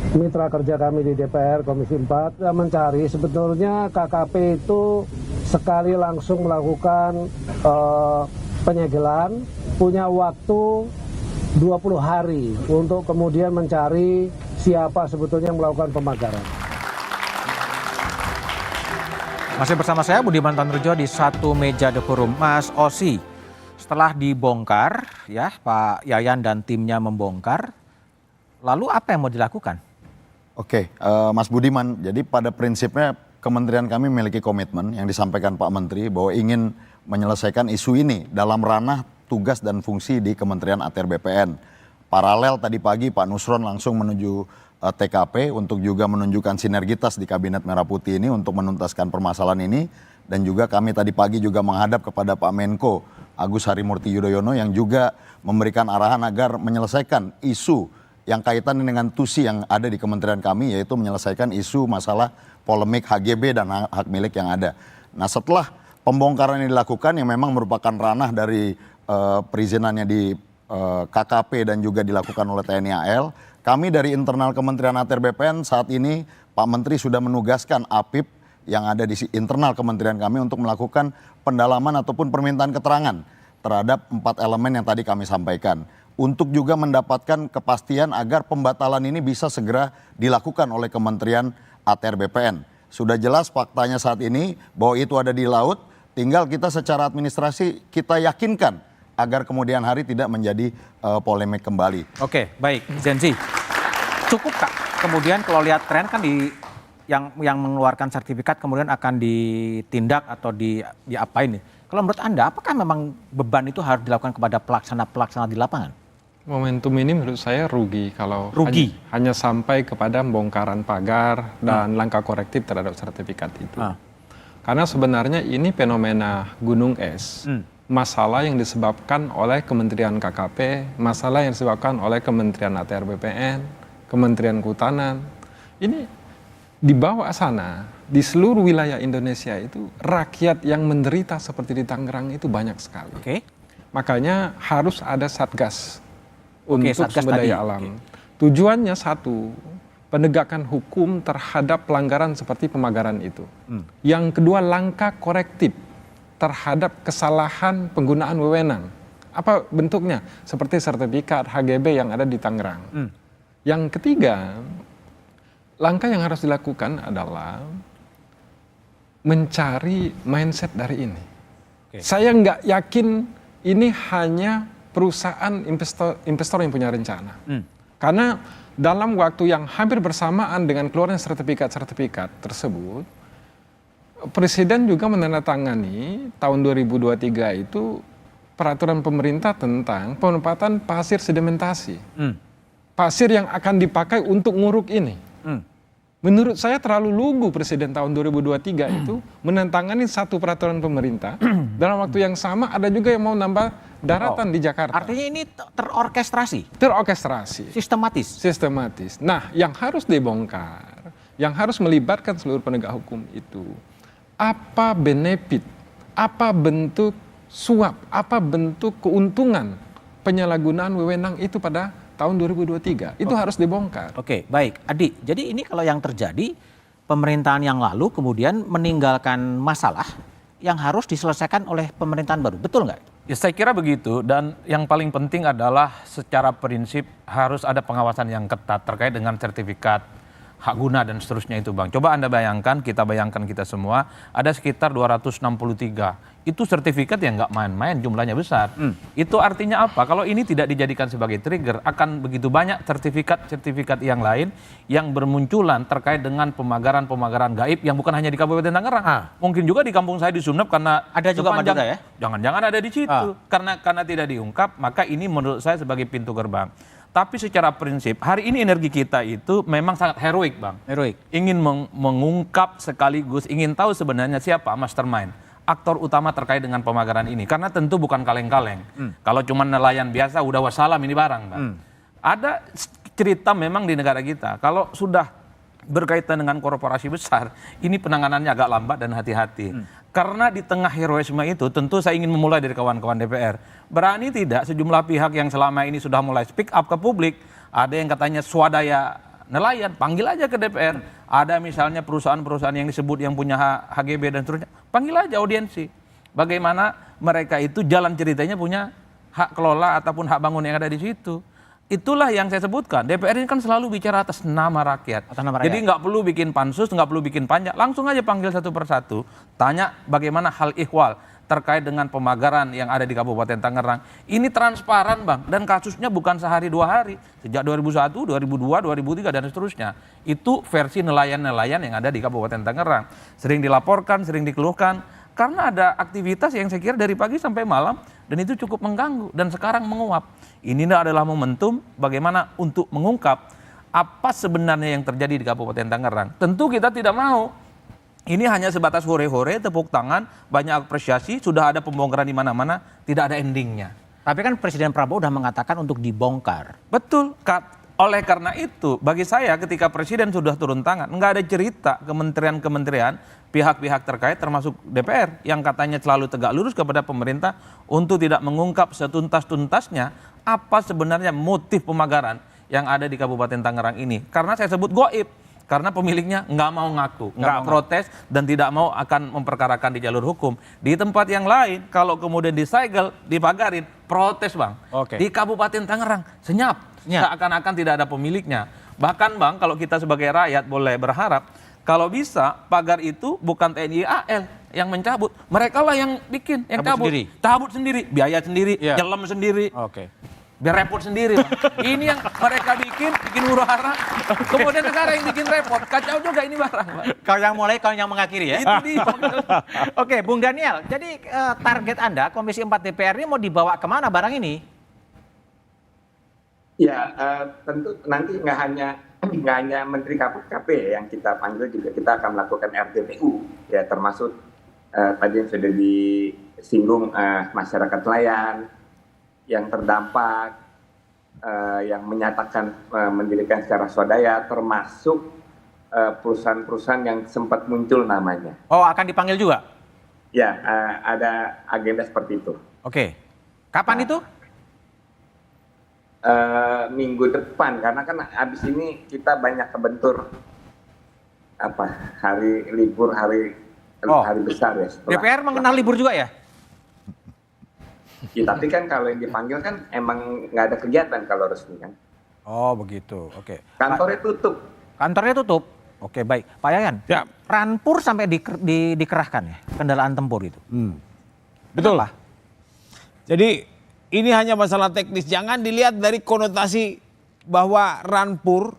mitra kerja kami di DPR Komisi 4 mencari sebetulnya KKP itu sekali langsung melakukan penyegelan, punya waktu 20 hari untuk kemudian mencari siapa sebetulnya yang melakukan pemagaran. Masih bersama saya Budiman Tanrujo di satu meja The Forum. Mas Osi, setelah dibongkar ya Pak Yayan dan timnya membongkar, lalu apa yang mau dilakukan? Oke, Mas Budiman, jadi pada prinsipnya kementerian kami memiliki komitmen yang disampaikan Pak Menteri bahwa ingin menyelesaikan isu ini dalam ranah tugas dan fungsi di Kementerian ATR BPN. Paralel tadi pagi Pak Nusron langsung menuju TKP untuk juga menunjukkan sinergitas di Kabinet Merah Putih ini untuk menuntaskan permasalahan ini. Dan juga kami tadi pagi juga menghadap kepada Pak Menko Agus Harimurti Yudhoyono yang juga memberikan arahan agar menyelesaikan isu yang kaitan dengan TUSI yang ada di kementerian kami, yaitu menyelesaikan isu masalah polemik HGB dan hak milik yang ada. Nah, setelah pembongkaran ini dilakukan yang memang merupakan ranah dari perizinannya di KKP dan juga dilakukan oleh TNI AL, kami dari internal Kementerian ATR BPN saat ini Pak Menteri sudah menugaskan APIP yang ada di internal kementerian kami untuk melakukan pendalaman ataupun permintaan keterangan terhadap 4 elemen yang tadi kami sampaikan. Untuk juga mendapatkan kepastian agar pembatalan ini bisa segera dilakukan oleh Kementerian ATR BPN. Sudah jelas faktanya saat ini bahwa itu ada di laut, tinggal kita secara administrasi kita yakinkan agar kemudian hari tidak menjadi polemik kembali. Oke, baik, Zenzi. Cukup Kak, kemudian kalau lihat tren kan yang mengeluarkan sertifikat kemudian akan ditindak atau diapain nih. Kalau menurut Anda, apakah memang beban itu harus dilakukan kepada pelaksana di lapangan? Momentum ini menurut saya rugi kalau hanya sampai kepada bongkaran pagar dan langkah korektif terhadap sertifikat itu. Karena sebenarnya ini fenomena gunung es. Masalah yang disebabkan oleh Kementerian KKP, masalah yang disebabkan oleh Kementerian ATR BPN, Kementerian Kehutanan. Ini di bawah sana, di seluruh wilayah Indonesia itu rakyat yang menderita seperti di Tangerang itu banyak sekali. Makanya harus ada satgas untuk sumber daya alam. Tujuannya satu, penegakan hukum terhadap pelanggaran seperti pemagaran itu. Yang kedua, langkah korektif terhadap kesalahan penggunaan wewenang. Apa bentuknya? Seperti sertifikat HGB yang ada di Tangerang. Yang ketiga, langkah yang harus dilakukan adalah mencari mindset dari ini. Saya nggak yakin ini hanya perusahaan investor yang punya rencana. Karena dalam waktu yang hampir bersamaan dengan keluarnya sertifikat tersebut, Presiden juga menandatangani tahun 2023 itu peraturan pemerintah tentang penempatan pasir sedimentasi. Pasir yang akan dipakai untuk nguruk ini. Menurut saya terlalu lugu Presiden tahun 2023 itu menandatangani satu peraturan pemerintah. Dalam waktu yang sama ada juga yang mau nambah daratan di Jakarta. Artinya ini terorkestrasi? Terorkestrasi. Sistematis? Nah, yang harus dibongkar, yang harus melibatkan seluruh penegak hukum itu, apa benefit, apa bentuk suap, apa bentuk keuntungan penyalahgunaan wewenang itu pada tahun 2023. Itu harus dibongkar. Oke, baik. Adi, jadi ini kalau yang terjadi, pemerintahan yang lalu kemudian meninggalkan masalah yang harus diselesaikan oleh pemerintahan baru. Betul nggak? Ya, saya kira begitu, dan yang paling penting adalah secara prinsip harus ada pengawasan yang ketat terkait dengan sertifikat hak guna dan seterusnya itu, Bang. Coba Anda bayangkan, kita bayangkan kita semua, ada sekitar 263. Itu sertifikat yang nggak main-main, jumlahnya besar. Itu artinya apa? Kalau ini tidak dijadikan sebagai trigger, akan begitu banyak sertifikat yang lain yang bermunculan terkait dengan pemagaran-pemagaran gaib yang bukan hanya di Kabupaten Tangerang. Mungkin juga di kampung saya di Sumeneb, karena ada juga Madura ya? Jangan-jangan ada di situ. Karena tidak diungkap, maka ini menurut saya sebagai pintu gerbang. Tapi secara prinsip, hari ini energi kita itu memang sangat heroik, Bang. Heroik. Ingin mengungkap sekaligus, ingin tahu sebenarnya siapa mastermind, aktor utama terkait dengan pemagaran ini. Karena tentu bukan kaleng-kaleng. Kalau cuma nelayan biasa, udah wassalam ini barang, Bang. Ada cerita memang di negara kita, kalau sudah berkaitan dengan korporasi besar, ini penanganannya agak lambat dan hati-hati. Karena di tengah heroisme itu, tentu saya ingin memulai dari kawan-kawan DPR. Berani tidak sejumlah pihak yang selama ini sudah mulai speak up ke publik, ada yang katanya swadaya nelayan, panggil aja ke DPR. Ada misalnya perusahaan-perusahaan yang disebut yang punya HGB dan seterusnya, panggil aja audiensi. Bagaimana mereka itu jalan ceritanya punya hak kelola ataupun hak bangun yang ada di situ. Itulah yang saya sebutkan. DPR ini kan selalu bicara atas nama rakyat. Atas nama rakyat. Jadi nggak perlu bikin pansus, nggak perlu bikin panja. Langsung aja panggil satu persatu. Tanya bagaimana hal ihwal terkait dengan pemagaran yang ada di Kabupaten Tangerang. Ini transparan Bang. Dan kasusnya bukan sehari 2 hari. Sejak 2001, 2002, 2003 dan seterusnya. Itu versi nelayan-nelayan yang ada di Kabupaten Tangerang. Sering dilaporkan, sering dikeluhkan. Karena ada aktivitas yang saya kira dari pagi sampai malam. Dan itu cukup mengganggu. Dan sekarang menguap. Ini adalah momentum bagaimana untuk mengungkap apa sebenarnya yang terjadi di Kabupaten Tangerang. Tentu kita tidak mau ini hanya sebatas hore-hore, tepuk tangan, banyak apresiasi, sudah ada pembongkaran di mana-mana, tidak ada endingnya. Tapi kan Presiden Prabowo sudah mengatakan untuk dibongkar. Betul, oleh karena itu bagi saya ketika Presiden sudah turun tangan, nggak ada cerita kementerian-kementerian, pihak-pihak terkait termasuk DPR yang katanya selalu tegak lurus kepada pemerintah untuk tidak mengungkap setuntas-tuntasnya apa sebenarnya motif pemagaran yang ada di Kabupaten Tangerang ini. Karena saya sebut goib, karena pemiliknya nggak mau ngaku, nggak protes dan tidak mau akan memperkarakan di jalur hukum. Di tempat yang lain, kalau kemudian disegel, dipagarin, protes Bang. Oke. Di Kabupaten Tangerang, senyap, seakan-akan tidak ada pemiliknya. Bahkan Bang, kalau kita sebagai rakyat boleh berharap, kalau bisa pagar itu bukan TNI AL yang mencabut, mereka lah yang bikin, yang cabut sendiri, biaya sendiri, nyelam sendiri. Oke. Biar repot sendiri Bang. Ini yang mereka bikin huru-hara, kemudian negara yang bikin repot, kacau juga ini barang Bang. Kau yang mulai, kau yang mengakhiri ya. Itu dia. Oke, Bung Daniel, jadi target Anda Komisi 4 DPR ini mau dibawa kemana barang ini? Ya, tentu nanti nggak hanya Menteri KPKP yang kita panggil, juga kita akan melakukan RDPU, ya termasuk tadi yang sudah disinggung masyarakat nelayan yang terdampak, yang menyatakan mendirikan secara swadaya, termasuk perusahaan-perusahaan yang sempat muncul namanya. Oh, akan dipanggil juga? Ya, ada agenda seperti itu. Oke. Kapan itu? Minggu depan, karena kan abis ini kita banyak kebentur hari libur, hari besar ya. DPR mengenal libur juga ya? Ya, tapi kan kalau yang dipanggil kan emang nggak ada kegiatan kalau resmi kan. Oh begitu, oke. Kantornya tutup. Kantornya tutup. Oke baik, Pak Yayan. Ya. Ranpur sampai dikerahkan ya, kendaraan tempur itu. Betul. Kenapa? Jadi ini hanya masalah teknis. Jangan dilihat dari konotasi bahwa Ranpur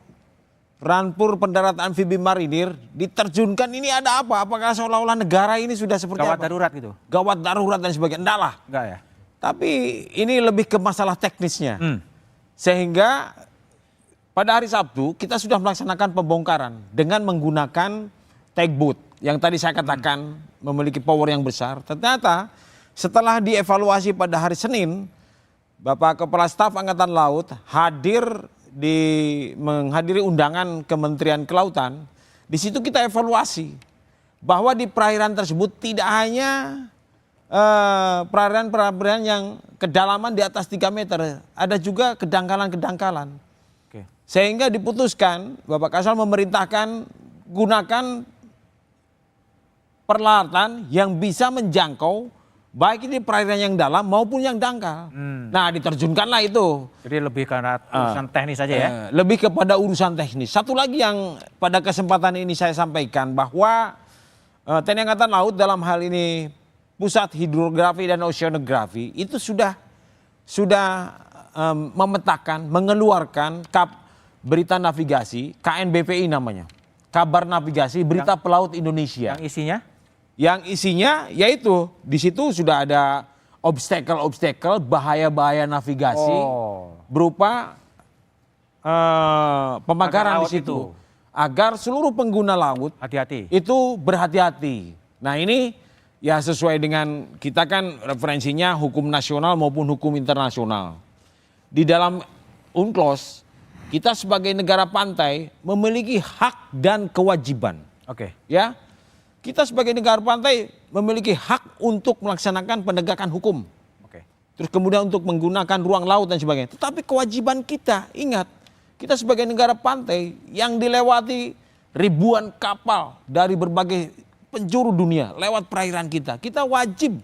pendarat amfibi marinir diterjunkan, ini ada apa? Apakah seolah-olah negara ini sudah seperti Gawat apa? darurat gitu? Gawat darurat dan sebagainya. Enggak lah. Enggak ya? Tapi ini lebih ke masalah teknisnya. Sehingga pada hari Sabtu kita sudah melaksanakan pembongkaran dengan menggunakan tugboat yang tadi saya katakan memiliki power yang besar. Ternyata setelah dievaluasi pada hari Senin, Bapak Kepala Staf Angkatan Laut menghadiri undangan Kementerian Kelautan. Di situ kita evaluasi bahwa di perairan tersebut tidak hanya perairan yang kedalaman di atas 3 meter, ada juga kedangkalan-kedangkalan. Oke. Sehingga diputuskan, Bapak Kasal memerintahkan gunakan peralatan yang bisa menjangkau baik di perairan yang dalam maupun yang dangkal. Nah, diterjunkanlah itu. Jadi lebih karena urusan teknis saja ya? Lebih kepada urusan teknis. Satu lagi yang pada kesempatan ini saya sampaikan bahwa TNI Angkatan Laut dalam hal ini Pusat Hidrografi dan Oceanografi itu sudah memetakan, mengeluarkan berita navigasi, KNBPI namanya. Kabar Navigasi Berita Pelaut Indonesia. Yang isinya? Yang isinya yaitu di situ sudah ada obstacle, bahaya-bahaya navigasi berupa pemagaran di situ. Agar seluruh pengguna laut Hati-hati. itu berhati-hati. Nah ini ya sesuai dengan kita kan referensinya hukum nasional maupun hukum internasional. Di dalam UNCLOS kita sebagai negara pantai memiliki hak dan kewajiban. Oke. Ya, kita sebagai negara pantai memiliki hak untuk melaksanakan penegakan hukum. Oke. Terus kemudian untuk menggunakan ruang laut dan sebagainya. Tetapi kewajiban kita, ingat, Kita sebagai negara pantai yang dilewati ribuan kapal dari berbagai penjuru dunia lewat perairan kita. Kita wajib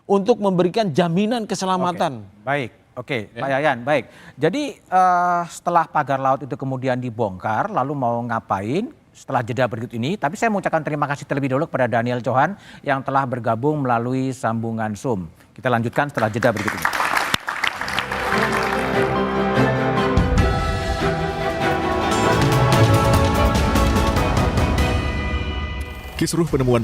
untuk memberikan jaminan keselamatan. Oke, Pak Yayan, baik. Jadi setelah pagar laut itu kemudian dibongkar, lalu mau ngapain setelah jeda berikut ini? Tapi saya mengucapkan terima kasih terlebih dahulu kepada Daniel Johan yang telah bergabung melalui sambungan Zoom. Kita lanjutkan setelah jeda berikut ini. Kisruh penemuan